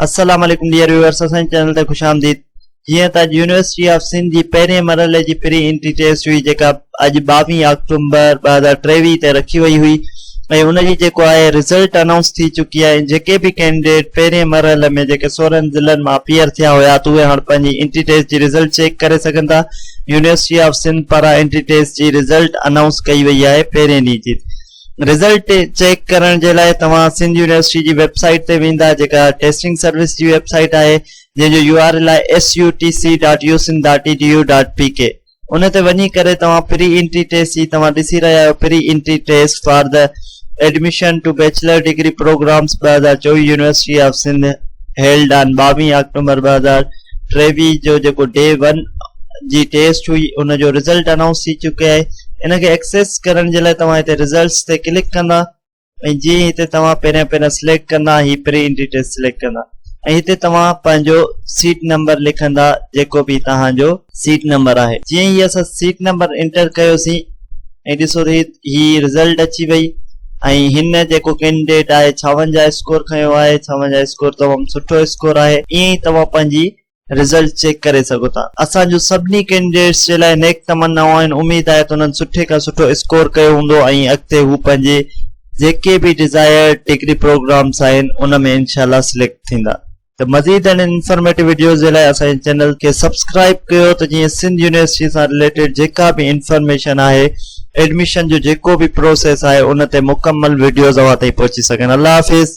अस्सलाम वालेकुम dear viewers, असांजे चैनल ते खुशामदीद। जीअं त यूनिवर्सिटी ऑफ सिंध जी पहिरें मरहले जी प्री एंट्री टेस्ट हुई जेका अॼु 22 अक्टूबर 2023 ते रखी वई हुई ऐं उनजी जेको आहे रिज़ल्ट अनाउंस थी चुकी आहे। जेके बि कैंडिडेट पहिरें मरहले में जेके 16 ज़िलनि मां अपीयर थिया हुया त उहे हाणे पंहिंजी एंट्री टेस्ट जी रिज़ल्ट चेक करे सघनि था। यूनिवर्सिटी ऑफ सिंध पारां एंट्री टेस्ट जी रिज़ल्ट अनाउंस कई वई आहे पहिरें ॾींहं जी। रिज़ल्ट चेक करण जे लाइ तव्हां सिंध यूनिवर्सिटी जी वेबसाइट ते वेंदा, जेका टेस्टिंग सर्विस जी वेबसाइट आहे जंहिंजो URL आहे sutc.usin.edu.pk। उन ते वञी करे तव्हां प्री एंट्री टेस्ट जी तव्हां ॾिसी रहिया आहियो, pre entry test for the admission to bachelor degree programs 2024 university of Sindh held on 22 October 2023 जो जेको डे 1 जी टेस्ट हुई उन जो रिज़ल्ट अनाउंस थी चुके आहे। इनके एक्सेस करण जे लाइ तव्हां हिते रिज़ल्ट्स ते क्लिक कंदा ऐं जीअं हिते तव्हां पहिरियां सिलेक्ट कंदा ही प्री एंट्री टेस्ट सिलेक्ट कंदा ऐं हिते तव्हां पंहिंजो सीट नंबर लिखंदा जेको बि तव्हांजो सीट नंबर आहे। जीअं ई असां सीट नंबर एंटर कयोसीं ऐं ॾिसो ही रिज़ल्ट अची वई ऐं हिन जेको कैंडिडेट आहे 56 स्कोर खयो आहे। 56 स्कोर तमामु सुठो स्कोर आहे। ईअं ई तव्हां पंहिंजी रिज़ल्ट चेक करे सघो था। असांजो सभिनी कैंडिडेट्स जे लाइ नेक तमन्नाऊं आहिनि। उमेद आहे त उन्हनि सुठे खां सुठो स्कोर कयो हूंदो ऐं अॻिते हू पंहिंजे जेके बि डिज़ायर डिग्री प्रोग्राम्स आहिनि उन में इंशाल्लाह सिलेक्ट थींदा। त मज़ीद इंफॉर्मेटिव वीडियोस जे लाइ असांजे चैनल खे सब्सक्राइब कयो त जीअं सिंध यूनिवर्सिटी सां रिलेटेड जेका बि इंफॉर्मेशन आहे, एडमिशन जो जेको बि प्रोसेस आहे उन ते मुकम्मल वीडियोस अव्हां ताईं पहुची सघनि। अल्लाह हाफ़िज़।